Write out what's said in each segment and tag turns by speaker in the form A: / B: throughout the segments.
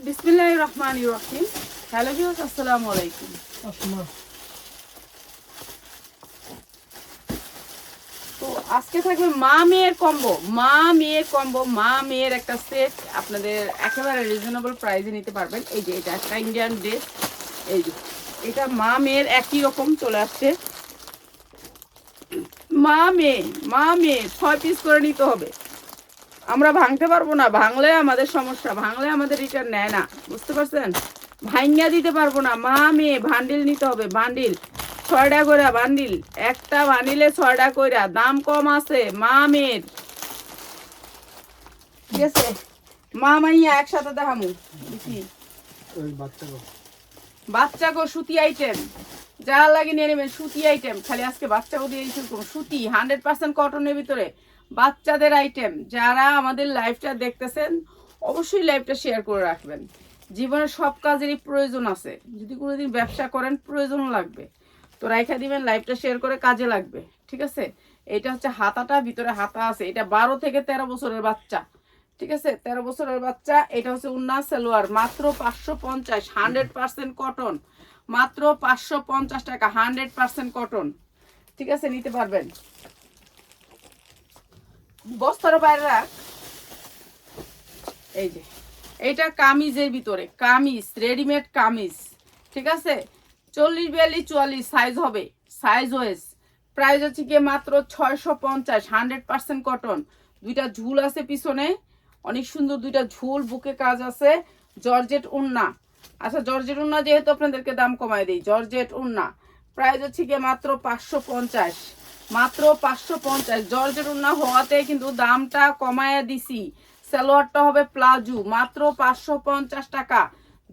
A: বিসমিল্লাহির রহমানির রহিম। Hello viewers, আসসালামু আলাইকুম। তো আজকে থাকবে মা মেয়ের কম্বো, মা মেয়ের একটা সেট আপনাদের একেবারে রিজনেবল প্রাইসে নিতে পারবেন। এই যে এটা একটা ইন্ডিয়ান ড্রেস, এই যে এটা মা মেয়ের একই রকম চলে আসছে। মা মেয়ে 6 পিস করে নিতে হবে। আমরা ভাঙতে পারবো না, ভাঙলে আমাদের সমস্যা, ভাঙলে আমাদের রিটার্ন নেয় না, বুঝতে পারছেন? ভাঙিয়া দিতে পারবো না। মা মেয়ে বান্ডিল নিতে হবে, বান্ডিল 6টা করে বান্ডিল, একটা বান্ডিলে 6টা করে, দাম কম আছে মা মেয়ের, ঠিক আছে? মা মাইয়া একসাথে দেখামু দেখি। বাচ্চা গো সুতি আইটেম যা লাগে নিয়ে নেবেন, সুতি আইটেম খালি আজকে বাচ্চাকে দিয়ে শুরু করুন। সুতি 100% কটনের ভিতরে বাচ্চাদের আইটেম। যারা আমাদের লাইভটা দেখতেছেন অবশ্যই লাইভটা শেয়ার করে রাখবেন। জীবনের সব কাজেরই প্রয়োজন আছে, যদি কোনোদিন ব্যবসা করেন প্রয়োজন লাগবে, তো রাইখা দিবেন, লাইভটা শেয়ার করে কাজে লাগবে, ঠিক আছে? এটা হচ্ছে হাতাটা, ভিতরে হাতা আছে। এটা 12 থেকে 13 বছরের বাচ্চা, ঠিক আছে? 13 বছরের বাচ্চা। এটা হচ্ছে উন্না সালোয়ার, মাত্র 550, 100% কটন, মাত্র 550 টাকা, 100% কটন, ঠিক আছে? নিতে পারবেন। বস্তার বাইরে রাখ। এই যে এইটা কামিজের ভিতরে, কামিজ রেডিমেড কামিজ, ঠিক আছে? 40, 42, 44 সাইজ হবে, সাইজ ওয়েস। প্রাইস হচ্ছে কি মাত্র 650, 100% কটন। দুইটা ঝুল আছে পিছনে, অনেক সুন্দর দুইটা ঝুল, বুকে কাজ আছে, জর্জেট উন্না। আচ্ছা, জর্জেট উন্না যেহেতু আপনাদেরকে দাম কমায় দেই, জর্জেট উন্না প্রাইস হচ্ছে কি মাত্র 550, মাত্র 550। জর্জেট উন্না হওয়াতে কিন্তু দামটা কমায় দিছি। সালোয়ারটা হবে প্লাজো, মাত্র 550 টাকা।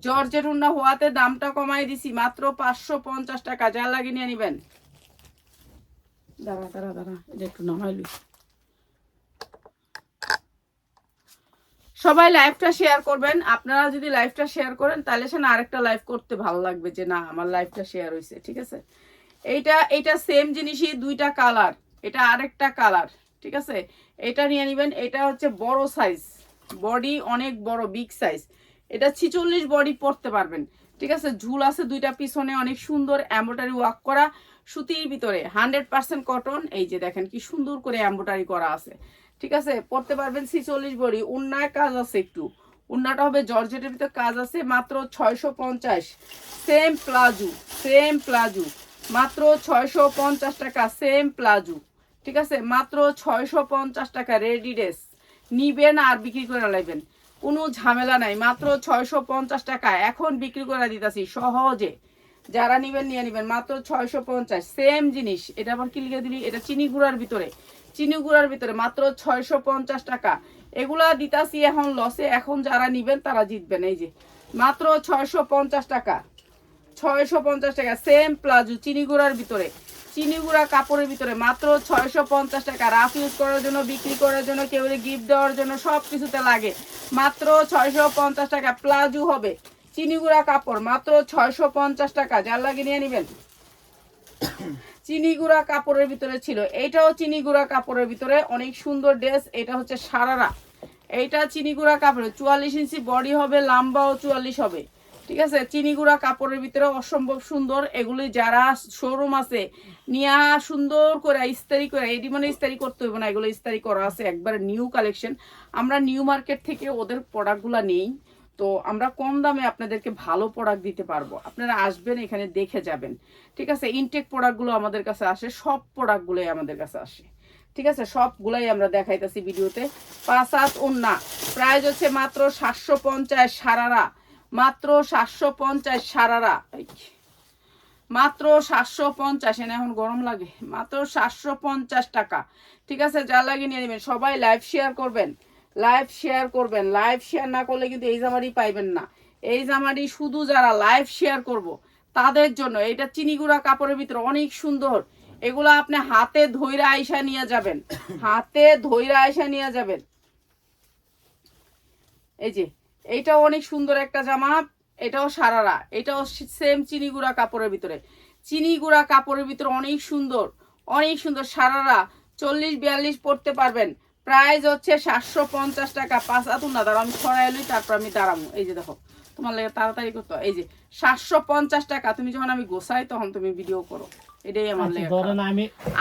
A: জর্জেট উন্না হওয়াতে দামটা কমায় দিছি, মাত্র 550 টাকা। যা লাগে নিয়ে নেবেন। দাঁড়া দাঁড়া দাঁড়া, এটা একটু নামাইলি। সবাই লাইভটা শেয়ার করবেন। আপনারা যদি লাইভটা শেয়ার করেন তাহলে সে না আরেকটা লাইভ করতে ভালো লাগবে, যে না আমার লাইভটা শেয়ার হয়েছে, ঠিক আছে? এইটা সেম জিনিসই, দুইটা কালার, এটা আরেকটা কালার, ঠিক আছে? এটা নিয়ে নেবেন। এটা হচ্ছে বড় সাইজ, বডি অনেক বড়, বিগ সাইজ। এটা 46 বডি পরতে পারবেন, ঠিক আছে? ঝুল আছে দুইটা পিছনে, অনেক সুন্দর এমব্রয়ডারি ওয়ার্ক করা, সুতির ভিতরে 100% কটন। এই যে দেখেন কি সুন্দর করে এমব্রয়ডারি করা আছে, ঠিক আছে? পরতে পারবেন 46 বডি। উন্নায় কাজ আছে একটু, উন্নাটা হবে জর্জেটের ভিতরে কাজ আছে, মাত্র 650। সেম প্লাজো, সেম প্লাজো, মাত্র 650 টাকা, সেম প্লাজো, ঠিক আছে? মাত্র 650 টাকা। রেডি ড্রেস নিবেন আর বিক্রি করে লাইবেন, কোনো ঝামেলা নাই। মাত্র 650 টাকা এখন বিক্রি করে দিতেছি সহজে। যারা নিবেন নিয়ে নিবেন, মাত্র 650। সেম জিনিস, এটা আবার কি লিখে দিলি, এটা চিনি গুঁড়ার ভিতরে, চিনি গুঁড়ার ভিতরে, মাত্র 650 টাকা। এগুলা দিতাছি এখন লসে, এখন যারা নিবেন তারা জিতবেন। এই যে মাত্র 650 টাকা, 650 টাকা। সেম প্লাজো চিনি গুঁড়ার ভিতরে, চিনি গুঁড়া কাপড়ের ভিতরে, মাত্র 650 টাকা। রাফ ইউজ করার জন্য, বিক্রি করার জন্য, কেউ গিফট দেওয়ার জন্য, সব কিছুতে লাগে। মাত্র 650 টাকা। প্লাজো হবে চিনি গুঁড়া কাপড়, মাত্র 650 টাকা। যার লাগে নিয়ে নেবেন। চিনি গুঁড়া কাপড়ের ভিতরে ছিল, এইটাও চিনি গুঁড়া কাপড়ের ভিতরে, অনেক সুন্দর ড্রেস। এটা হচ্ছে সারারা, এইটা চিনি গুঁড়া কাপড়ে 44 ইঞ্চি বডি হবে, লম্বাও 44 হবে, ঠিক আছে? চিনি গুঁড়া কাপড়ের ভিতরে অসম্ভব সুন্দর। এগুলি যারা শোরুম আছে নিয়ে সুন্দর করে ইস্তারি করে, এটি মানে ইস্তারি করতে হবে না, এগুলো ইস্তারি করা আছে, একবার নিউ কালেকশন। আমরা নিউ মার্কেট থেকে ওদের প্রোডাক্টগুলো নেই, তো আমরা কম দামে আপনাদেরকে ভালো প্রোডাক্ট দিতে পারবো। আপনারা আসবেন, এখানে দেখে যাবেন, ঠিক আছে? ইনটেক প্রোডাক্টগুলো আমাদের কাছে আসে, সব প্রোডাক্টগুলোই আমাদের কাছে আসে, ঠিক আছে? সবগুলাই আমরা দেখাইতেছি ভিডিওতে। 5 হাত ওন্না, প্রাইস হচ্ছে মাত্র 750 সারারা, মাত্র 750 সারারা, মাত্র 750। এনে এখন গরম লাগে, মাত্র 750 টাকা, ঠিক আছে? যা লাগে নিয়ে নেবেন। সবাই লাইভ শেয়ার করবেন, লাইভ শেয়ার করবেন। লাইভ শেয়ার না করলে কিন্তু এই জামাটি পাইবেন না। এই জামাটি শুধু যারা লাইভ শেয়ার করব তাদের জন্য। এটা চিনিগুড়া কাপড়ের ভিতরে অনেক সুন্দর, এগুলো আপনি হাতে ধইরা আইসা নিয়ে যাবেন, হাতে ধইরা আইসা নিয়ে যাবেন। এই যে এইটাও অনেক সুন্দর একটা জামা, এটাও সারারা, এটাও সেম চিনি গুঁড়া কাপড়ের ভিতরে, চিনি গুঁড়া কাপড়ের ভিতরে অনেক সুন্দর, অনেক সুন্দর সারারা। 40, 42 পরতে পারবেন, প্রাইস হচ্ছে 750 টাকা। 5 হাত উন্না দাঁড়াও, আমি ছড়াই লই, তারপর আমি দাঁড়াবো। এই যে দেখো, তোমার লাগে তাড়াতাড়ি করতে হয়। এই যে 750 টাকা। তুমি যখন আমি গোছাই তখন তুমি ভিডিও করো, এটাই আমার লেগে।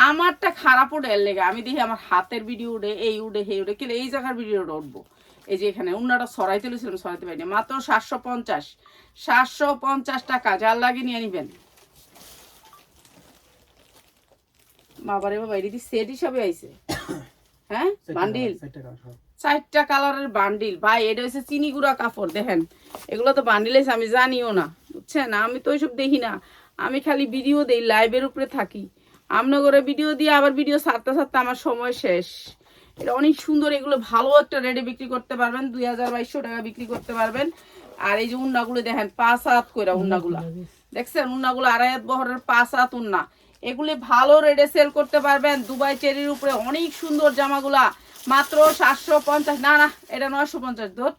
A: আমারটা খারাপ ওঠে এর লেগে, আমি দেখি আমার হাতের ভিডিও উঠে, এই উঠে হে উঠে, কেলে এই জায়গার ভিডিওটা উঠবো। এই যে এখানে উন্নাটা ছড়াইতে লইছিলাম, ছড়াইতে পারিনি। মাত্র 750, 750 টাকা। যার লাগে নিয়ে নিবেন। বাবারে বাবা, এটি সেট হিসাবে আইছে। হ্যাঁ, বান্ডিল 4টা কালারের বান্ডিল। ভাই এটা হচ্ছে চিনি গুঁড়া কাপড়। দেখেন এগুলো তো বান্ডিল আছে, আমি জানিও না, বুঝছেন? আমি তো ওইসব দেখি না, আমি খালি ভিডিও দেই, লাইভের উপরে থাকি। আমনে করে ভিডিও দিয়ে আবার ভিডিও ছাড়তে ছাড়তে আমার সময় শেষ। এটা অনেক সুন্দর, এগুলো ভালো একটা রেটে বিক্রি করতে পারবেন, 2200 টাকা বিক্রি করতে পারবেন। আর এই যে উন্নাগুলো দেখেন, 5 হাত কইরা উন্নাগুলা দেখছেন, উন্নাগুলো 2.5 হাত বহরের 5 হাত উন্না। এগুলি ভালো রেটে সেল করতে পারবেন। দুবাই চেরির উপরে অনেক সুন্দর জামাগুলা মাত্র 750। না না, এটা 950, ধর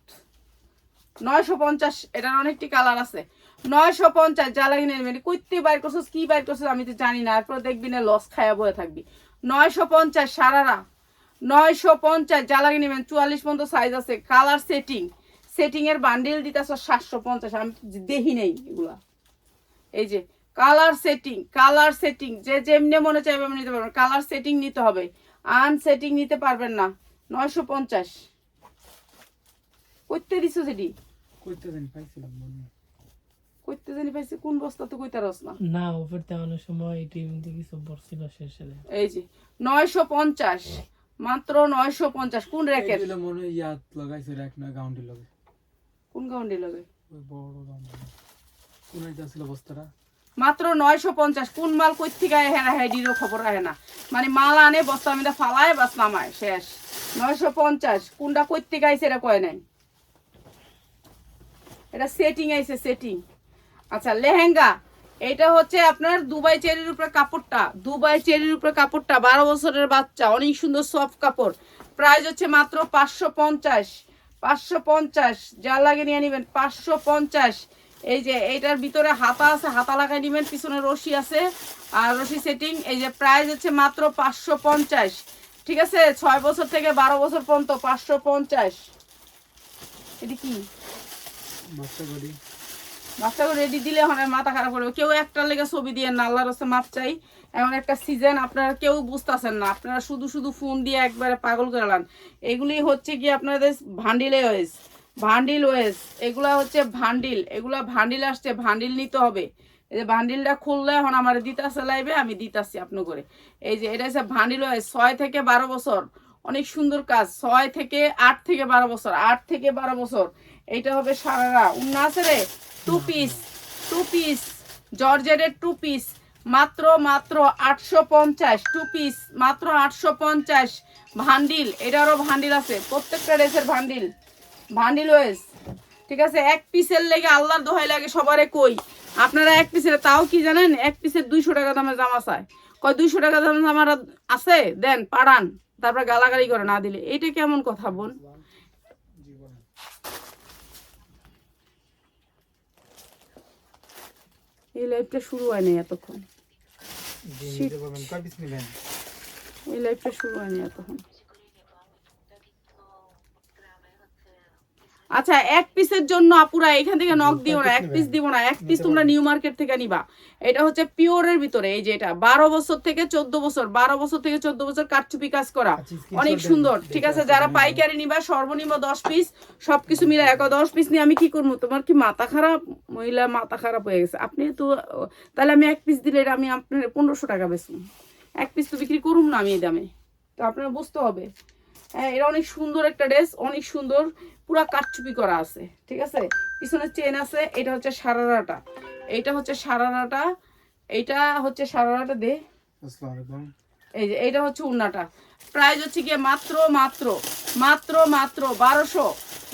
A: 950। এটার অনেকটি কালার আছে। 950 যা লাগে নেবেন। কইতে বাইর করছিস, কি বাইর করছিস আমি তো জানি না, এরপর দেখবি না লস খায়া বয়ে থাকবি। 950 সারারা, 950 যা লাগে নেবেন। 44 পর্যন্ত সাইজ আছে। কালার সেটিং এর বান্ডিল দিতেছ 750। আমি দেখি নেই এগুলা। এই যে কালার সেটিং যে যেমনি মনে চাইবে নিতে পারবেন। কালার সেটিং নিতে হবে, আনসেটিং নিতে পারবেন না। 950 কইতে দিছো যেটি
B: কইতে জানি পাইছিলাম মনে
A: কইতে জানি পাইছি, কোন বস্তা তো কইতে রস না
B: না, ওপরতে অনেক সময় টিম থেকে সব বর্ষিল শেষে।
A: এই যে 950, মাত্র 950। কোন রেকের
B: এগুলো মনে ইয়াত লাগাইছে, রেক না গাউন্ডি লাগে।
A: কোন গাউন্ডি লাগে?
B: ওই বড় গাউন্ডি কোন এটা ছিল বস্তাটা।
A: মাত্র 950। কোন মাল কই থেকে হেরা হেডিরও খবর রাখে না, মানে মাল আনে বস্তা আমি ফালায় বাস নামায় শেষ। 950 কোনটা কই থেকে আইছে এটা কয় নাই। এটা সেটিং আইছে, সেটিং। আচ্ছা লেহেঙ্গা, এটা হচ্ছে আপনার দুবাই চেরির উপরে কাপড়টা, দুবাই চেরির উপরে কাপড়টা 12 বছরের বাচ্চা, অনেক সুন্দর সফট কাপড়। প্রাইস হচ্ছে মাত্র 550, 550 যা লাগে নিয়ে নেবেন। 550। এই যে এইটার ভিতরে হাতা আছে, হাতা লাগাই নেবেন, পিছনে রশি আছে আর রশি সেটিং। এই যে প্রাইস হচ্ছে মাত্র 550, ঠিক আছে? 6 বছর থেকে 12 বছর পর্যন্ত 550। এটা কি বাচ্চাকে রেডি দিলে হয় মাথা খারাপ করবে। কেউ একটা লেগে ছবি দিয়ে না, আল্লাহর রাস্তায় মাপ চাই। এমন একটা সিজন আপনারা কেউ বুঝতেছেন না, আপনারা শুধু শুধু ফোন দিয়ে একবারে পাগল করে লান। এগুলি হচ্ছে কি আপনাদের ভান্ডিল ওয়েস, এগুলা হচ্ছে ভান্ডিল, এগুলা ভান্ডিল আসছে, ভান্ডিল নিতে হবে। এই যে ভান্ডিলটা খুললে এখন আমার দিতাছে লাইবে, আমি দিতাছি আপনি করে। এই যে এটা হচ্ছে ভান্ডিল ওয়েস, 6 থেকে 12 বছর, অনেক সুন্দর কাজ। 6 থেকে 8 থেকে 12 বছর, 8 থেকে 12 বছর। এইটা হবে সারারা উন্না আছে রে। 2 পিস জর্জেটের 2 পিস, মাত্র 850। 2 পিস মাত্র 850। ভান্ডিল, এটারও ভান্ডিল আছে, প্রত্যেকটা ড্রেসের ভান্ডিল ওয়েস, ঠিক আছে? 1 পিসের লেগে আল্লাহর দোহাই লাগে সবারে কই, আপনারা 1 পিসের, তাও কি জানেন 1 পিসের 200 টাকা দামের জামা চায়। কয় 200 টাকা দামের জামা আছে, দেন পাড়ান, তারপর গালাগালি করে না দিলে। এইটা কেমন কথা বোন? এই লাইভটা শুরু হয়নি এতক্ষণ, এই লাইভটা শুরু হয়নি এতক্ষণ। আচ্ছা 1 পিসের জন্য আপুরা এখান থেকে নক দিও না, 1 পিস দিব না। 1 পিস তোমরা নিউ মার্কেট থেকে নিবা। এটা হচ্ছে পিওরের ভিতরে। এই যে এটা 12 বছর থেকে 14 বছর, 12 বছর থেকে 14 বছর কারচুপি কাজ করা, অনেক সুন্দর, ঠিক আছে? যারা পাইকারি নিবা সর্বনিম্ন 10 পিস, সবকিছু মিলে 10 পিস নিয়ে আমি কি করবো? তোমার কি মাথা খারাপ? মহিলা মাথা খারাপ হয়ে গেছে। আপনি তো তাহলে আমি 1 পিস দিলে আমি আপনার 1500 টাকা বেচুন। 1 পিস তো বিক্রি করুম না আমি এই দামে, তো আপনারা বুঝতে হবে। হ্যাঁ, এটা অনেক সুন্দর একটা ড্রেস, অনেক সুন্দর, পুরা কারচুপি করা আছে, ঠিক আছে? পিছনে চেন আছে। এটা হচ্ছে সারারাটা, এইটা হচ্ছে সারারাটা, এইটা হচ্ছে সারারাটা দে। এই যে এইটা হচ্ছে উন্নাটা। প্রাইস হচ্ছে গিয়ে মাত্র 1200,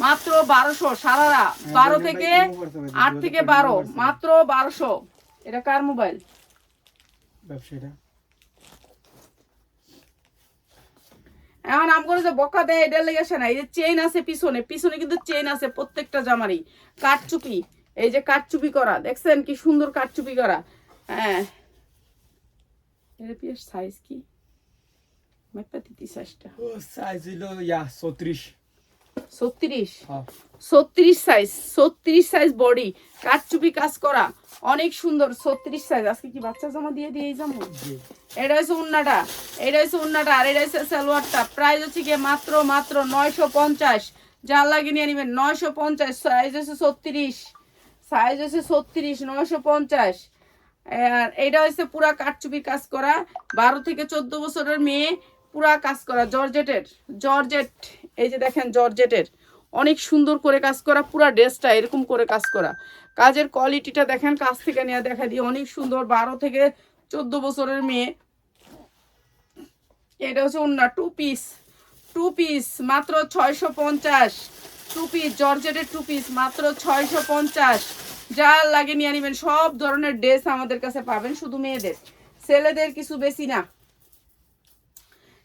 A: মাত্র 1200 সারারা। 12 থেকে 8 থেকে 12, মাত্র 1200। এটা কার মোবাইল?
B: ব্যবসায়ীরা
A: এখন আম করে যে বকা দেয়, এটা লেগে আসে না। এই যে চেইন আছে পিছনে কিন্তু চেইন আছে প্রত্যেকটা জামারই। কাঠচুপি, এই যে কাঠচুপি করা, দেখছেন কি সুন্দর কাঠচুপি করা। হ্যাঁ, এর পিস সাইজ কি মেপে দিতি সাইজটা
B: ও সাইজ হইলো 36।
A: 36
B: হ্যাঁ
A: 36 সাইজ, 36 সাইজ বডি, কাটচুপি কাজ করা, অনেক সুন্দর। 36 সাইজ। আজকে কি বাচ্চা জামা দিয়ে দিয়েই যাবো।
B: জি।
A: এটা হচ্ছে উন্নাটা, এটা হচ্ছে উন্নাটা, আর এটা হচ্ছে সালোয়ারটা। প্রাইস হচ্ছে গিয়ে মাত্র 950। যা লাগে নিয়ে নেবেন 950। সাইজ হচ্ছে 36, সাইজ হচ্ছে 36, 950। আর এটা হচ্ছে পুরা কাটচুপি কাজ করা, 12 থেকে 14 বছরের মেয়ে, পুরা কাজ করা, জর্জেটের, জর্জেট। এই যে দেখেন জর্জেটের, অনেক সুন্দর করে কাজ করা, পুরা ড্রেসটা এরকম করে কাজ করা। কাজের কোয়ালিটিটা দেখেন, কাছ থেকে নিয়ে দেখা দিই, অনেক সুন্দর। 12 থেকে 14 বছরের মেয়ে। এটা হচ্ছে ওন্না, টু পিস, টু পিস মাত্র 650। টু পিস জর্জেটের টু পিস মাত্র 650। যা লাগে নিয়ে নেবেন। সব ধরনের ড্রেস আমাদের কাছে পাবেন, শুধু মেয়েদের, ছেলেদের কিছু বেশি না,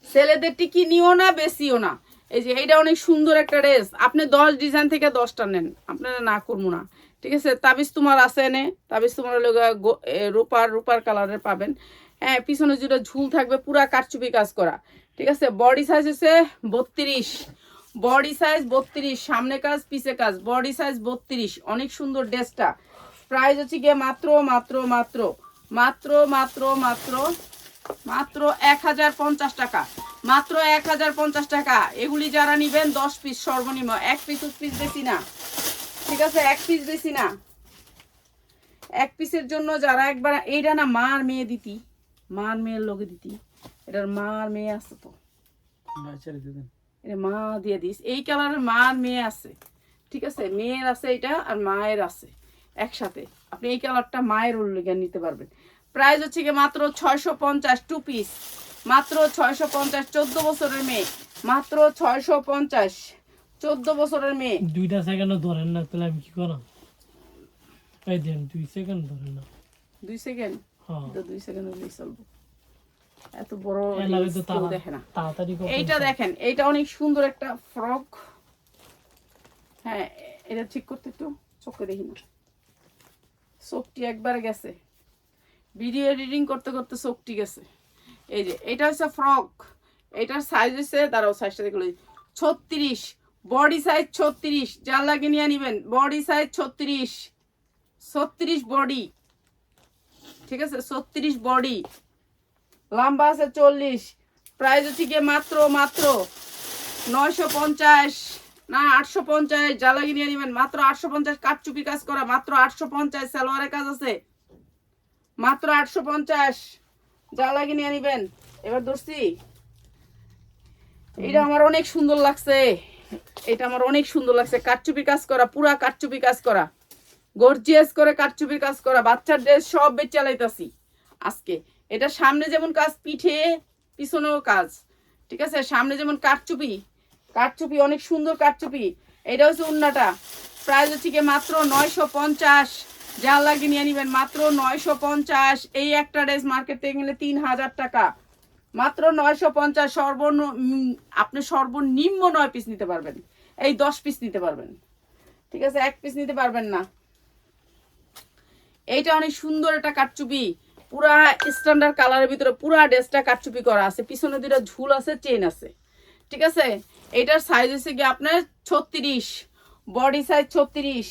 A: ছেলেদের টিকি নিও না, বেশিও না। এই যে এইটা অনেক সুন্দর একটা ড্রেস, আপনি 10 ডিজাইন থেকে 10টা নেন, আপনারা না করবো না, ঠিক আছে। তাবিজ তোমার আছে এনে, তাবিজ তোমার রূপার, রূপার কালারের পাবেন। হ্যাঁ, পিছনে যেটা ঝুল থাকবে, পুরা কারচুপি কাজ করা, ঠিক আছে। বডি সাইজ হচ্ছে 32, বডি সাইজ 32, সামনে কাজ পিছে কাজ, বডি সাইজ 32। অনেক সুন্দর ড্রেসটা। প্রাইস হচ্ছে গিয়ে মাত্র মাত্র মাত্র মাত্র মাত্র মাত্র মাত্র 1050 টাকা, মাত্র 1050 টাকা। এগুলি যারা নিবেন 10 পিস সর্বনিম্ন, এক পিস পিস বেশি না, ঠিক আছে, এক পিস বেশি না। এক পিসের জন্য যারা একবার, এইটা না মার মেয়ে দিতি, মার মেয়ের লোকে দিতি, এটার মার মেয়ে আছে তো, এটা মা দিয়ে দিস। এই কালারের মার মেয়ে আছে, ঠিক আছে, মেয়ের আছে এটা, আর মায়ের আছে একসাথে। আপনি এই কালারটা মায়ের উল্লেখ নিতে পারবেন। প্রাইস হচ্ছে কি মাত্র 650, টু পিস মাত্র 650। 14 বছরের মেয়ে, মাত্র 650, 14 বছরের মেয়ে।
C: 2টা সেকেন্ড ধরেন না, তাহলে আমি কি করব? এই দেন 2 সেকেন্ড ধরেন না।
A: 2 সেকেন্ড?
C: হ্যাঁ,
A: তো 2 সেকেন্ড হলেই চলবে, এত বড়
C: লাগে তো
A: কেউ দেখে না।
C: তাড়াতাড়ি করতে।
A: এইটা দেখেন, এইটা অনেক সুন্দর একটা ফ্রক। হ্যাঁ, এটা ঠিক করতে একটু চোখে দেখি না, চোখটি একবার গেছে, ভিডিও এডিটিং করতে করতে চোখটি গেছে। এই যে এটা হচ্ছে ফ্রক, এটার সাইজ হচ্ছে, দাঁড়াও সাইজটা দেখলো, 36, বডি সাইজ 36। যার লাগে নিয়ে নিবেন, বডি সাইজ 36, 36 বডি, ঠিক আছে, 36 বডি, লম্বা আছে 40। প্রাইস হচ্ছে গিয়ে মাত্র মাত্র 950 না 850। যা লাগে নিয়ে নিবেন মাত্র 850। কাটচুপি কাজ করা মাত্র 850, সালোয়ারের কাজ আছে মাত্র 850। যা লাগে নিয়ে নিবেন। এবার ধরছি, এটা আমার অনেক সুন্দর লাগছে, এটা আমার অনেক সুন্দর লাগছে। কাটচুপি কাজ করা, পুরা কাটচুপি কাজ করা, গর্জিয়াস করে কাটচুপি কাজ করা, বাচ্চার ড্রেস সব বেচ চালাইতাছি আজকে। এটা সামনে যেমন কাজ, পিঠে পিছনেও কাজ, ঠিক আছে। সামনে যেমন কাটচুপি, কাটচুপি অনেক সুন্দর কাটচুপি। এটা হচ্ছে উন্নাটা। প্রাইস হচ্ছে কি মাত্র 950। যা লাগে নিয়ে নিবেন মাত্র 950। এই একটা ড্রেস মার্কেট থেকে গেলে 3000 টাকা, মাত্র 950। আপনি সর্বনিম্ন 9 পিস নিতে পারবেন, এই 10 পিস নিতে পারবেন, ঠিক আছে, 1 পিস নিতে পারবেন না। এইটা অনেক সুন্দর একটা কাটচুপি, পুরা স্ট্যান্ডার্ড কালারের ভিতরে পুরা ড্রেসটা কাটচুপি করা আছে, পিছনে দুটো ঝুল আছে, চেন আছে, ঠিক আছে। এটার সাইজ হচ্ছে কি আপনার 36, বডি সাইজ 36।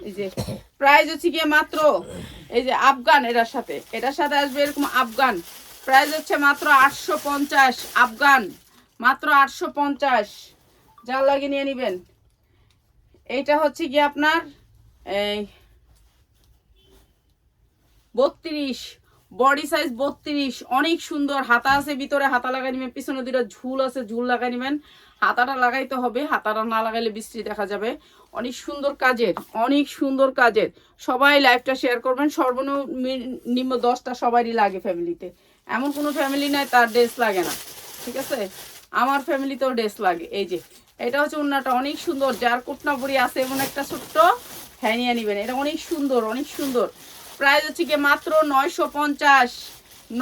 A: এই যে প্রাইস হচ্ছে গিয়ে মাত্র, এই যে আফগান, এটার সাথে আসবে এরকম আফগান। প্রাইস হচ্ছে মাত্র 850, আফগান মাত্র 850। যা লাগে নিয়ে নিবেন। এইটা হচ্ছে কি আপনার এই 32, বডি সাইজ 32, অনেক সুন্দর। হাতা আছে ভিতরে, হাতা লাগাই নিবেন, পিছনে দুটো ঝুল আছে, ঝুল লাগাই নিবেন। হাতাটা লাগাইতে হবে, হাতাটা না লাগাইলে বৃষ্টি দেখা যাবে। অনেক সুন্দর কাজের, অনেক সুন্দর কাজের। সবাই লাইভটা শেয়ার করবেন, সর্বনিম্ন 10টা সবারই লাগে ফ্যামিলিতে, এমন কোনো ফ্যামিলি নাই তার ড্রেস লাগে না, ঠিক আছে। আমার ফ্যামিলিতেও ড্রেস লাগে। এই যে এটা হচ্ছে উন্নাটা, অনেক সুন্দর। যার কুটনা বুড়ি আছে এমন একটা ছোট্ট, হ্যাঁ নিয়ে নিবেন, এটা অনেক সুন্দর, অনেক সুন্দর। প্রাইস হচ্ছে কি মাত্র 950,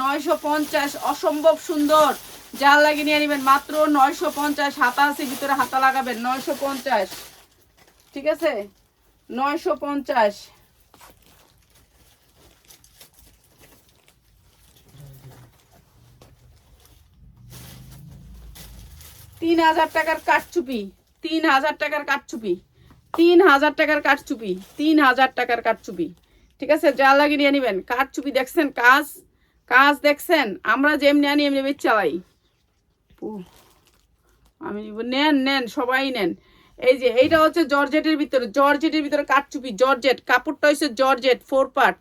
A: 950, অসম্ভব সুন্দর। যার লাগে নিয়ে নেবেন মাত্র 950। হাতা আছে ভিতরে, হাতা লাগাবেন, 950, ঠিক আছে, 950। 3000 টাকার কাটচুপি, 3000 টাকার কাটচুপি, 3000 টাকার কাটচুপি, 3000 টাকার কাটচুপি। ঠিক আছে, যা লাগে নিয়ে নেবেন। কাটচুপি দেখছেন, কাজ কাজ দেখছেন, আমরা যেমনি আনি এমনি বেচ চালাই। আমি নেন নেন, সবাই নেন। এই যে এইটা হচ্ছে জর্জেটের ভিতরে, জর্জেটের ভিতরে কাটচুপি, জর্জেট কাপড়টা হচ্ছে জর্জেট 4 পার্ট।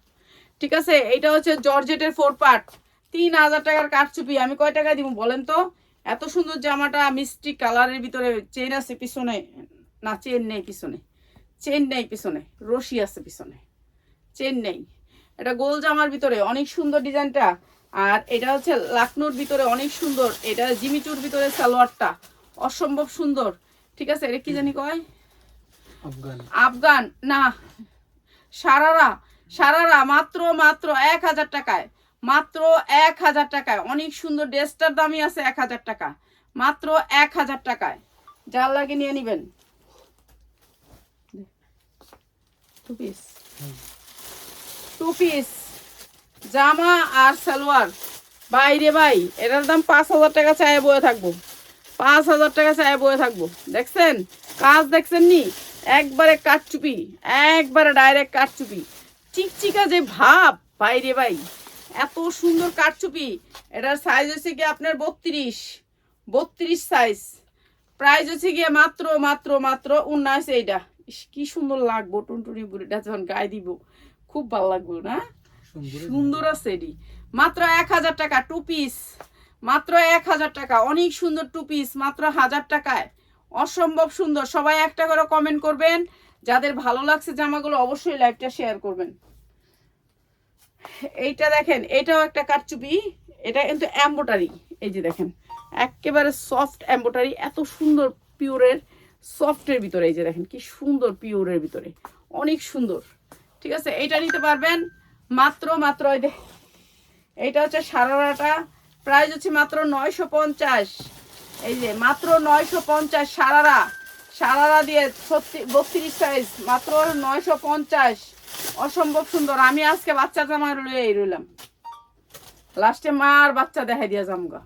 A: ঠিক আছে, এইটা হচ্ছে জর্জেটের 4 পার্ট, 3000 টাকার কাটচুপি। আমি কয় টাকায় দিব বলেন তো? এত সুন্দর জামাটা, মিষ্টি কালারের ভিতরে, চেন আছে পিছনে, না চেন নেই পিছনে, চেন নেই পিছনে, রশি আছে পিছনে, চেন নেই। এটা গোল জামার ভিতরে অনেক সুন্দর ডিজাইনটা। আর এটা হচ্ছে লাকনোর ভিতরে অনেক সুন্দর, এটা জিমিচুর ভিতরে সালোয়ারটা অসম্ভব সুন্দর। ঠিক আছে, এটা কি জানি কয়,
B: আফগান
A: আফগান না, সারারা, সারারা মাত্র মাত্র 1000 টাকায়, মাত্র 1000 টাকায়। অনেক সুন্দর, ড্রেসটার দামই আছে 1000 টাকা, মাত্র 1000 টাকায়। যার লাগে নিয়ে নিবেন। টু পিস, টু পিস জামা আর সালোয়ার, বাইরে ভাই এটার দাম 5000 টাকা চায় বয়ে থাকবো, 5000 টাকা চায় বয়ে থাকবো। দেখছেন কাজ, দেখছেন নি? একবারে কাটচুপি, একবারে ডাইরেক্ট কাটচুপি, চিকচিকা যে ভাব বাইরে ভাই, এত সুন্দর কাটচুপি। এটার সাইজ হচ্ছে কি আপনার 32 সাইজ, প্রাইস হচ্ছে গিয়ে মাত্র মাত্র মাত্র 19। এইটা কি সুন্দর লাগবো, টুনটুনি বুড়িটা যখন গায়ে দিব খুব ভালো লাগবো না? সুন্দর আছে এটি, মাত্র 1000 টাকা টু পিস, মাত্র 1000 টাকা। অনেক সুন্দর টু পিস, মাত্র 1000 টাকায়, অসম্ভব সুন্দর। সবাই একটা করে কমেন্ট করবেন, যাদের ভালো লাগছে জামাগুলো অবশ্যই লাইভটা শেয়ার করবেন। এইটা দেখেন, এটাও একটা কাটচুপি, এটা কিন্তু এমব্রয়ডারি। এই যে দেখেন একেবারে সফট এমব্রয়ডারি, এত সুন্দর পিওরের সফটের ভিতরে। এই যে দেখেন কি সুন্দর পিওরের ভিতরে, অনেক সুন্দর। ঠিক আছে, এইটা নিতে পারবেন মাত্র মাত্র, এইটা হচ্ছে সারারাটা, প্রাইস হচ্ছে মাত্র 950। এই যে মাত্র 950 সারারা, সারারা দিয়ে 32 সাইজ, মাত্র 950, অসম্ভব সুন্দর। আমি আজকে বাচ্চা জামা লয়ে রইলাম, লাস্টে মা আর বাচ্চা দেখাই দিয়া জামগা,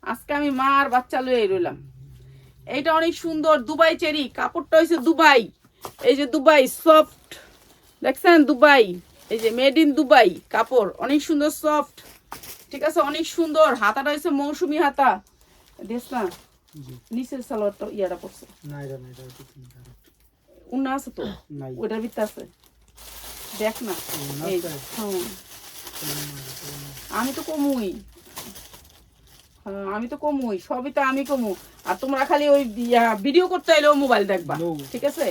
A: আজকে আমি মা আর বাচ্চা লয়ে রইলাম। এইটা অনেক সুন্দর, দুবাই চেরি, কাপড়টা হয়েছে দুবাই। এই যে দুবাই সফট, দেখছেন দুবাই, এই যে মেড ইন দুবাই কাপড়, অনেক সুন্দর সফট। ঠিক আছে, অনেক সুন্দর। হাতাটা হয়েছে মৌসুমি হাতা, দেখ না নিচের সালোয়ারটা ইয়াটা পড়ছে, উন্না আছে তো ওইটার ভিতরে আছে, দেখ না। এই আমি তো কমুই, আমি তো কমুই, সবই তো আমি কমু। আর তোমরা খালি ওই ভিডিও করতে এলেও মোবাইল দেখবা। ঠিক আছে,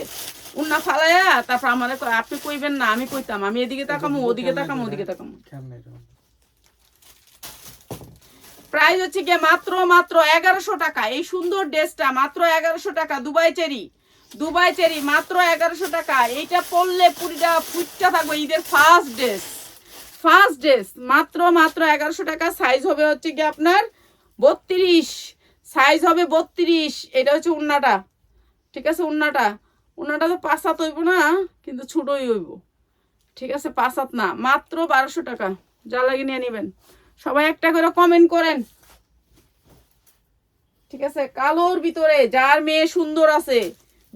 A: উন্না ফালাইয়া তারপর আমার আপনি কইবেন না, আমি কইতাম আমি এদিকে তাকামো, ওদিকে তাকামো, ওদিকে তাকামো। প্রাইস হচ্ছে গিয়ে মাত্র মাত্র 1100 টাকা। এই সুন্দর ড্রেসটা মাত্র 1100 টাকা, দুবাই চেরি, দুবাই চেরি মাত্র 1100 টাকা। এইটা পরলে পুরিটা ফুটটা থাকবে, ঈদের ফার্স্ট ড্রেস, ফার্স্ট ড্রেস, মাত্র মাত্র 1100 টাকা। সাইজ হবে হচ্ছে কি আপনার 32, সাইজ হবে 32। এটা হচ্ছে উন্নাটা। ঠিক আছে, উন্নাটা, উন্নাটা তো 5 হাত হইব না, কিন্তু ছোটই হইব। ঠিক আছে, 5 হাত না, মাত্র 1200 টাকা। যা লাগে নিয়ে নেবেন। সবাই একটা করে কমেন্ট করেন। ঠিক আছে, কালোর ভিতরে যার মেয়ে সুন্দর আছে,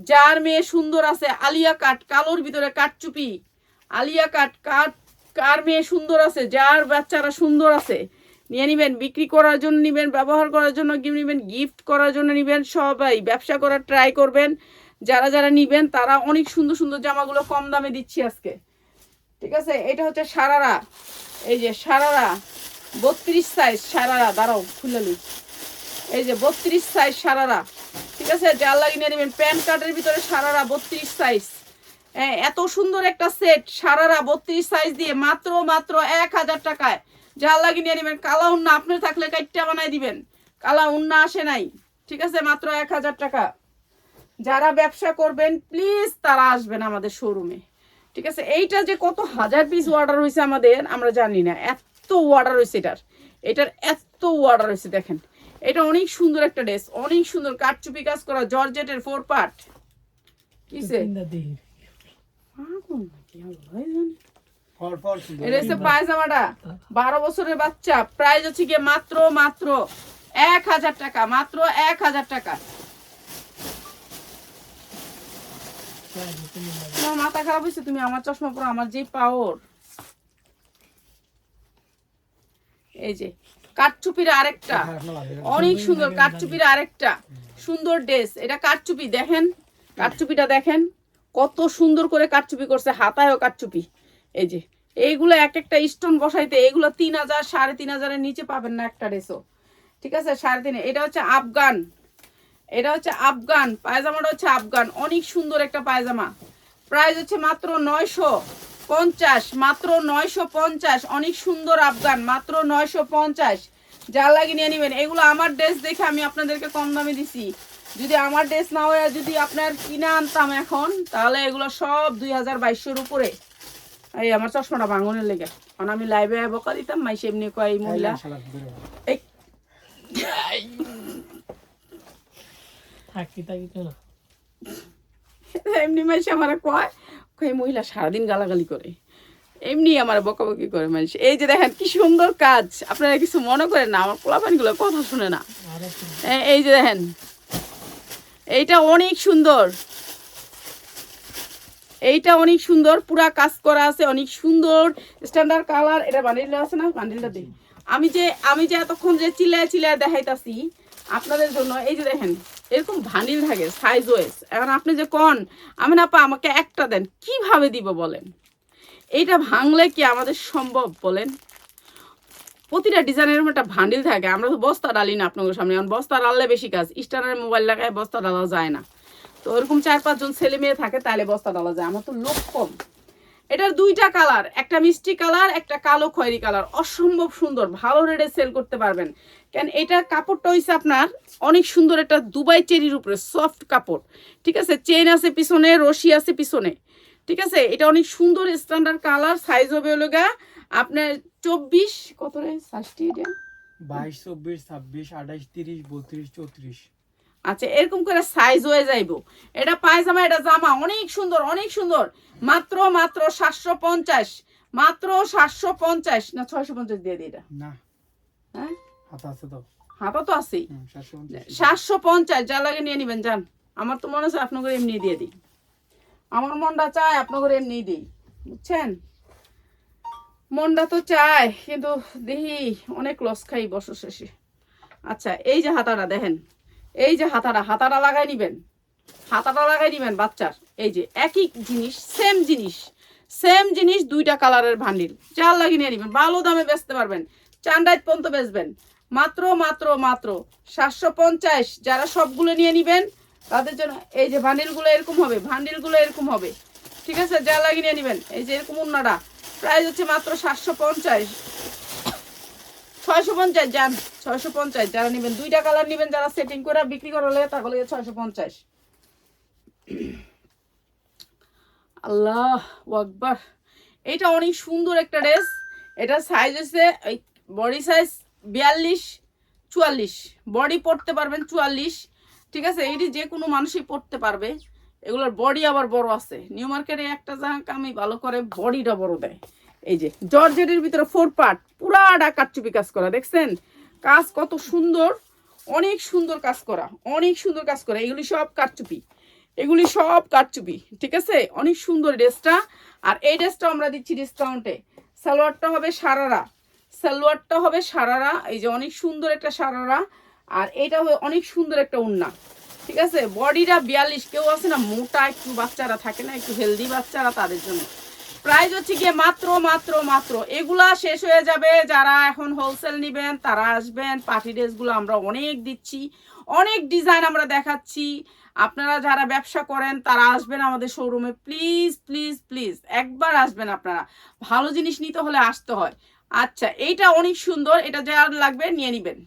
A: যার মেয়ে সুন্দর আছে, আলিয়া কাট, কালোর ভিতরে কাটচুপি, আলিয়া কাট, কার মেয়ে সুন্দর আছে, যার বাচ্চারা সুন্দর আছে নিয়ে নিবেন। বিক্রি করার জন্য নিবেন, ব্যবহার করার জন্য নিবেন, গিফট করার জন্য নিবেন। সবাই ব্যবসা করার ট্রাই করবেন। যারা যারা নিবেন তারা অনেক সুন্দর সুন্দর জামাগুলো কম দামে দিচ্ছি আজকে। ঠিক আছে, এটা হচ্ছে সারারা, এই যে সারারা 32 সাইজ সারারা, দাঁড়াও খুলে নিই। এই যে 32 সাইজ সারারা। ঠিক আছে, যার লাগে নিয়ে নেবেন। প্যান্ট কার্ডের ভিতরে সারারা 32 সাইজ, এত সুন্দর একটা সেট সারারা 32 সাইজ দিয়ে মাত্র মাত্র 1000 টাকায়। যার লাগে নিয়ে নেবেন। কালা উন্না আপনার থাকলে কাইটটা বানাই দিবেন, কালা উন্না আসে নাই। ঠিক আছে, মাত্র 1000 টাকা। যারা ব্যবসা করবেন প্লিজ তারা আসবেন আমাদের শোরুমে। ঠিক আছে, এইটা যে কত হাজার পিস অর্ডার হয়েছে আমাদের আমরা জানি না, এত অর্ডার হয়েছে এটার এত অর্ডার হয়েছে। দেখেন এটা অনেক সুন্দর একটা ড্রেস, অনেক সুন্দর কাটচুপি কাজ করা, জর্জেটের 4 পার্ট। কিসে এটা হচ্ছে পায়জামাটা, 12 বছরের বাচ্চা। প্রাইস হচ্ছে গিয়ে মাত্র মাত্র 1000 টাকা, মাত্র 1000 টাকা। তোমার মাথা খারাপ হয়েছে, তুমি আমার চশমা পরো, আমার যে পাওয়ার। এই যে কাঠচুপির আরেকটা অনেক সুন্দর, কাঠচুপির আরেকটা সুন্দর ড্রেস। এটা কাঠচুপি, দেখেন কাঠচুপিটা দেখেন কত সুন্দর করে কাঠচুপি করছে, হাতায়ও কাঠচুপি। এই যে এইগুলো এক একটা স্টোন বসাইতে এগুলো 3000 3500-এর নিচে পাবেন না একটা ড্রেসও, ঠিক আছে? 3.5। এটা হচ্ছে আফগান, এটা হচ্ছে আফগান পায়জামাটা হচ্ছে আফগান, অনেক সুন্দর একটা পায়জামা। প্রাইস হচ্ছে মাত্র 950, মাত্র 950। অনেক সুন্দর আফগান, মাত্র 950। যা লাগে নিয়ে নেবেন। এগুলো আমার ড্রেস দেখে আমি আপনাদেরকে কম দামে দিছি। যদি আমার ড্রেস না হয়, যদি আপনার কিনে আনতাম এখন, তাহলে এগুলো সব 2200-র উপরে। এই আমার চশমাটা ভাঙনের লেগে, কারণ আমি লাইভে বকা দিতাম, মাই সেমনি কয় এই মহিলা এই এমনি মাইসে আমার কয় এই মহিলা সারাদিন গালাগালি করে, এমনি আমার বকাবকি করে মানুষ। এই যে দেখেন কি সুন্দর কাজ, আপনারা কিছু মনে করেন না, আমার পোলাপানগুলো কথা শুনে না। এই যে দেখেন এইটা অনেক সুন্দর, এইটা অনেক সুন্দর, পুরা কাজ করা আছে, অনেক সুন্দর স্ট্যান্ডার্ড কালার। এটা বান্ডিলটা আছে না, বান্ডিলটা দিই। আমি যে এতক্ষণ যে চিল্লায় চিল্লায় দেখাইতাছি আপনাদের জন্য, এই যে দেখেন এরকম ভান্ডিল থাকে সাইজ ওয়াইজ। এখন আপনি যে কোন আমি না পা আমাকে একটা দেন, কিভাবে দিব বলেন? এইটা ভাঙলে কি আমাদের সম্ভব বলেন? প্রতিটা ডিজাইনের একটা ভান্ডিল থাকে। আমরা তো বস্তা ডালি না আপনাদের সামনে, এখন বস্তা ডাললে বেশি কাজ, স্ট্যান্ডার্ড মোবাইল লাগায় বস্তা ডালা যায় না। তো ওরকম 4-5 জন ছেলে মেয়ে থাকে, তাহলে বস্তা ডালা যায়, আমার তো লোক কম। এটার 2টা কালার, একটা মিষ্টি কালার, একটা কালো খয়েরি কালার, অসম্ভব সুন্দর, ভালো রেটে সেল করতে পারবেন। কেন এটার কাপড়টা হইছে আপনার অনেক সুন্দর, একটা দুবাই চেরির উপরে সফট কাপড়, ঠিক আছে? চেন আছে পিছনে, রশি আছে পিছনে, ঠিক আছে? এটা অনেক সুন্দর স্ট্যান্ডার্ড কালার। সাইজ হবে লগা আপনার 24 কত রে সাইজটি? এটা
B: 22 24 26 28 30 32 34।
A: আচ্ছা, এরকম করে সাইজ হয়ে যাইবো। এটা পায়জামা, এটা জামা, অনেক সুন্দর, অনেক সুন্দর। মাত্র 750, মাত্র 750 না 650 দিয়ে দিই। এটা
B: না,
A: হ্যাঁ
B: হাতা আছে তো,
A: হাতা তো আছেই।
B: 750
A: 750 যা লাগে নিয়ে নিবেন যান। আমার তো মনে হচ্ছে আপনাকে এমনি দিয়ে দিই, আমার মনটা চায় আপনাকে এমনি দিই, বুঝছেন? মনটা তো চায়, কিন্তু দেখি অনেক লস খাই বছর শেষে। আচ্ছা, এই যে হাতাটা দেখেন, এই যে হাতাটা লাগাই নিবেন, হাতাটা লাগাই নিবেন বাচ্চার। এই যে একই জিনিস, সেম জিনিস 2টা কালারের ভান্ডিল, চার লাগিয়ে নিয়ে নিবেন, ভালো দামে বেচতে পারবেন, চান্ডাইত পর্যন্ত বেচবেন। মাত্র মাত্র মাত্র 750। যারা সবগুলো নিয়ে নিবেন তাদের জন্য এই যে ভান্ডিলগুলো এরকম হবে, ভান্ডিলগুলো এরকম হবে, ঠিক আছে? যা লাগিয়ে নিয়ে নিবেন। এই যে এরকম উন্নাটা প্রাইস হচ্ছে মাত্র 750, 650 যান, 650 যারা নেবেন। 2টা কালার নেবেন, যারা সেটিং করে বিক্রি করলে তাহলে 650। আল্লাহ আকবার। এটা অনেক সুন্দর একটা ড্রেস। এটা সাইজ হচ্ছে বডি সাইজ 42-44, বডি পড়তে পারবেন 44, ঠিক আছে? এইটি যে কোনো মানুষই পড়তে পারবে। এগুলোর বডি আবার বড় আছে। নিউ মার্কেটে একটা জায়গা আমি ভালো করে বডিটা বড় দেয়। এই যে জর্জেটের ভিতরে 4 পার্ট, পুরাটা কাটচুপি কাজ করা, দেখছেন কাজ কত সুন্দর, অনেক সুন্দর কাজ করা, অনেক সুন্দর কাজ করা। এগুলি সব কাটচুপি, এগুলি সব কাটচুপি, ঠিক আছে? অনেক সুন্দর ড্রেসটা। আর এই ড্রেসটা আমরা দিচ্ছি ডিসকাউন্টে। সালোয়ারটা হবে সারারা, সালোয়ারটা হবে সারারা, এই যে অনেক সুন্দর একটা সারারা। আর এটা হবে অনেক সুন্দর একটা উন্না, ঠিক আছে? বডিটা 42। কেউ আছে না মোটা একটু বাচ্চারা থাকে না, একটু হেলদি বাচ্চারা, তাদের জন্য প্রাইস হচ্ছে গিয়ে মাত্র মাত্র মাত্র। এগুলা শেষ হয়ে যাবে, যারা এখন হোলসেল নেবেন তারা আসবেন। পার্টি ড্রেসগুলো আমরা অনেক দিচ্ছি, অনেক ডিজাইন আমরা দেখাচ্ছি। আপনারা যারা ব্যবসা করেন তারা আসবেন আমাদের শোরুমে, প্লিজ প্লিজ প্লিজ একবার আসবেন। আপনারা ভালো জিনিস নিতে হলে আসতে হয়। আচ্ছা, এইটা অনেক সুন্দর, এটা যার লাগবে নিয়ে নিবেন।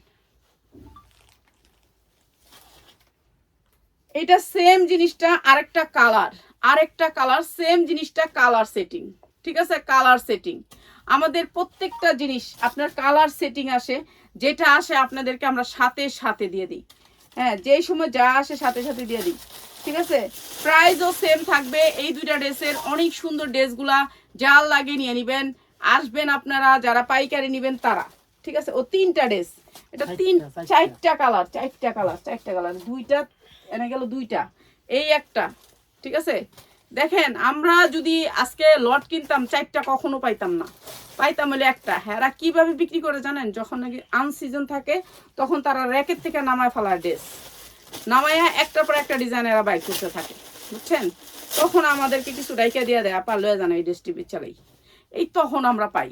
A: এটা সেম জিনিসটা আরেকটা কালার, সেম জিনিসটা কালার সেটিং, ঠিক আছে? কালার সেটিং আমাদের প্রত্যেকটা জিনিস আপনার কালার সেটিং আসে, যেটা আসে আপনাদেরকে আমরা সাথে সাথে দিয়ে দিই। হ্যাঁ, যেই সময় যা আসে সাথে সাথে দিয়ে দিই, ঠিক আছে? প্রাইসও সেম থাকবে। এই 2টা ড্রেসের অনেক সুন্দর ড্রেসগুলা, জাল লাগিয়ে নিয়ে নেবেন। আসবেন আপনারা যারা পাইকারি নেবেন তারা, ঠিক আছে, ও 3টা ড্রেস, এটা চারটা কালার, দুইটা এনে গেল, দুইটা, এই একটা, ঠিক আছে। দেখেন আমরা যদি আজকে লট কিনতাম 4টা কখনো পাইতাম না, পাইতাম হলে একটা। হ্যাঁ, কিভাবে বিক্রি করে জানেন, যখন নাকি আনসিজন থাকে তখন তারা র্যাকেট থেকে নামায় ফেলার ড্রেস, নামায়া একটার পর একটা ডিজাইন এরা বাইক করতে থাকে, বুঝছেন। তখন আমাদেরকে কিছু ডাইকা দিয়ে দেয়, আপা লয়ে জানা এই ড্রেসটি চালাই, এই তখন আমরা পাই।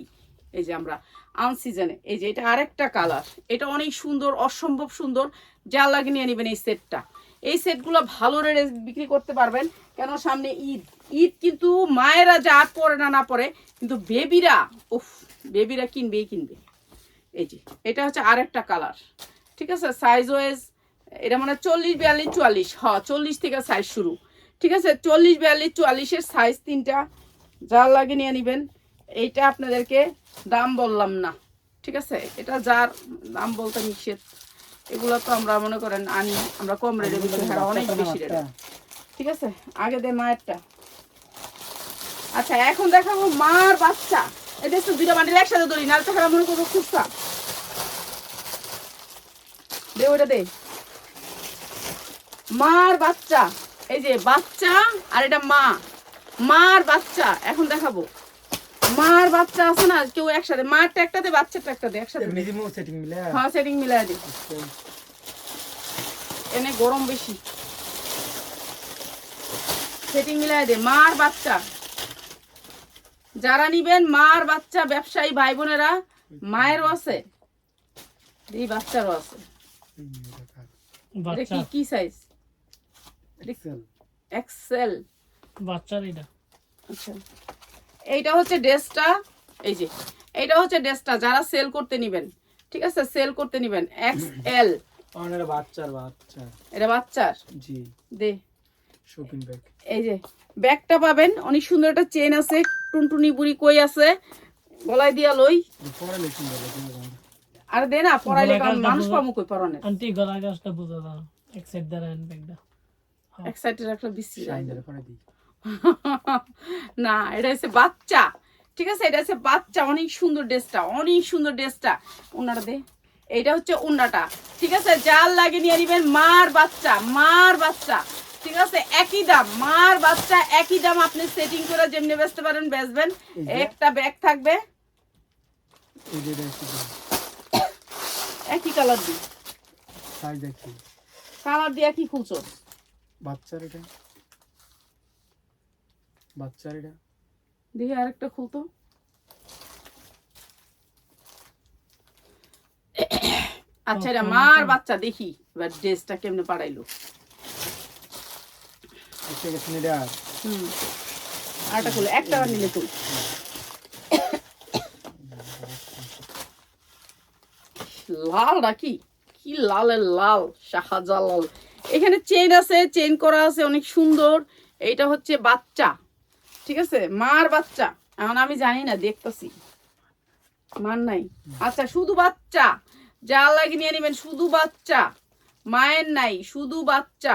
A: এই যে আমরা আনসিজনে, এই যে এটা আরেকটা কালার, এটা অনেক সুন্দর, অসম্ভব সুন্দর, যা লাগে নিয়ে নেবেন এই সেটটা। এই সেটগুলো ভালো রেটে বিক্রি করতে পারবেন, কেন সামনে ঈদ, ঈদ কিন্তু মায়েরা যা পরে না পরে, কিন্তু বেবিরা, উফ, বেবিরা কিনবেই কিনবে। এই যে এটা হচ্ছে আরেকটা কালার, ঠিক আছে। সাইজ ওয়াইজ এটা মানে 40, 42, 44, হ্যাঁ 40 থেকে সাইজ শুরু, ঠিক আছে। 40, 42, 44-এর সাইজ 3টা, যা লাগে নিয়ে নেবেন। এইটা আপনাদেরকে দাম বললাম না, ঠিক আছে, এটা যার দাম বলতে নিষেধ, এগুলো তো আমরা মনে করেন আনি আমরা কম রেটে বিক্রি, অনেক বেশি রেটে, ঠিক আছে। আগে দে মায়েরটা। আচ্ছা এখন দেখাবো মার বাচ্চা, এটা তো 2টা বান্ডিল একসাথে ধরি, নাহলে তো খারাপ মনে করবো খুচরা, দে ওইটা দে। মার বাচ্চা, এই যে বাচ্চা, আর এটা মা, মার বাচ্চা। এখন দেখাবো মার বাচ্চা আছে না, কেউ একসাথে, মারটা একটাতে বাচ্চাটা একটাতে একসাথে, হ্যাঁ সেটিং মিলাই দিই, এনে গরম বেশি, সেটিং মিলাই দে। মার বাচ্চা যারা নিবেন, মার বাচ্চা ব্যবসায়ী ভাই বোনেরা, মায়েরও আছে, এই বাচ্চারও আছে। এটা কি সাইজ? এক্সেল
C: বাচ্চার এটা।
A: আচ্ছা এইটা হচ্ছে ড্রেসটা, এই যে এইটা হচ্ছে ড্রেসটা, যারা সেল করতে নিবেন, ঠিক আছে, সেল করতে নিবেন, এক্সএল।
B: এটা বাচ্চার, বাচ্চা,
A: এটা বাচ্চার,
B: জি
A: দে
B: শপিং ব্যাগ।
A: এই যে ব্যাগটা পাবেন, অনেক সুন্দর একটা চেন আছে, টুনটুনি বুড়ি কই আছে, গলায় দিয়া লই, আর দে না পরাইলে কারণ মানুষ পামু কই পরানে।
C: আন্টি গলা গাছটা বুঝা দাও, এক সাইড দ্বারা হ্যান্ড ব্যাগটা,
A: এক সাইডে একটা বিশ্রী
B: সাইজের পরে দিই
A: না, এটা হচ্ছে বাচ্চা, ঠিক আছে, এটা হচ্ছে বাচ্চা, অনেক সুন্দর ড্রেসটা, অনেক সুন্দর ড্রেসটা। উন্নাটা দে, এইটা হচ্ছে উন্নাটা, ঠিক আছে। যার লাগে নিয়ে নিবেন, মার বাচ্চা, মার বাচ্চা, ঠিক আছে, একই দাম, মার বাচ্চা একই দাম, আপনি সেটিং করে যেমনি বেচতে পারেন বেচবেন। একটা ব্যাগ থাকবে, একই কালার দি,
B: সাইজ দেখি
A: কালার দিয়ে কি খুলছো?
B: বাচ্চার এটা, বাচ্চার এটা
A: দেখি আরেকটা খুলতো, আচ্ছা এটা মার বাচ্চা, দেখি এবার ড্রেসটা কেমনে পাড়াইলো। আরেকটা খুলে, একটা নিলে তুই লাল নাকি, কি লালের লাল, শাহজালাল। এখানে চেন আছে, চেন করা আছে, অনেক সুন্দর। এইটা হচ্ছে বাচ্চা, ঠিক আছে, মার বাচ্চা। এখন আমি জানি না, দেখতেছি মার নাই, আচ্ছা শুধু বাচ্চা, যা লাগে নিয়ে নেবেন, শুধু বাচ্চা, মায়ের নাই, শুধু বাচ্চা,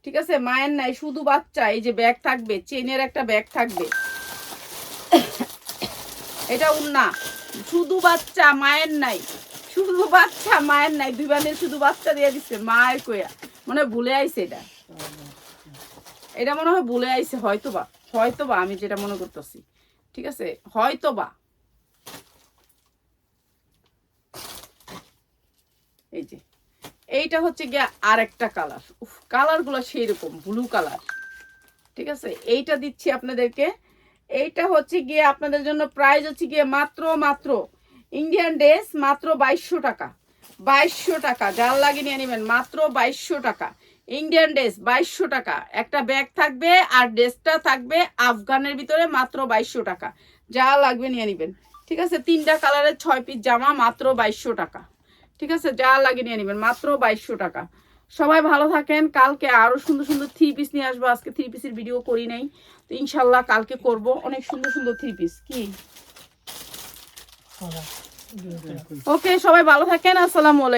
A: ঠিক আছে, মায়ের নাই, শুধু বাচ্চা। এই যে ব্যাগ থাকবে, চেনের একটা ব্যাগ থাকবে, এটা উন্না, শুধু বাচ্চা, মায়ের নাই, শুধু বাচ্চা, মায়ের নাই, 2 বান্ডিল শুধু বাচ্চা দিয়ে দিচ্ছে, মায়ের কইয়া মনে হয় ভুলে আইছে, এটা এটা মনে হয় ভুলে আইছে, হয়তোবা, হয়তোবা আমি যেটা মনে করতেছি, ঠিক আছে, হয়তোবা। এই যে এইটা হচ্ছে গিয়ে আরেকটা কালার, কালার গুলো সেই রকম ব্লু কালার, ঠিক আছে। এইটা দিচ্ছি আপনাদেরকে, এইটা হচ্ছে গিয়ে আপনাদের জন্য প্রাইস হচ্ছে গিয়ে মাত্র ইন্ডিয়ান ড্রেস মাত্র 2200 টাকা, 2200 টাকা, যার লাগে নিয়ে নেবেন, মাত্র 2200 টাকা ইন্ডিয়ান ড্রেস, 2200 টাকা। একটা ব্যাগ থাকবে আর ড্রেসটা থাকবে আফগানের ভিতরে, মাত্র 2200 টাকা, যা লাগবে নিয়ে নেবেন, ঠিক আছে। 3টা কালারের 6 পিস জামা, মাত্র 2200 টাকা, ঠিক আছে, যা লাগে নিয়ে নেবেন, মাত্র 2200 টাকা। সবাই ভালো থাকেন, কালকে আরো সুন্দর সুন্দর 3 পিস নিয়ে আসবো, আজকে 3 পিসের ভিডিও করি নাই, তো ইনশাল্লাহ কালকে করব, অনেক সুন্দর সুন্দর 3 পিস। কি ওকে, সবাই ভালো থাকেন, আসসালামু আলাইকুম।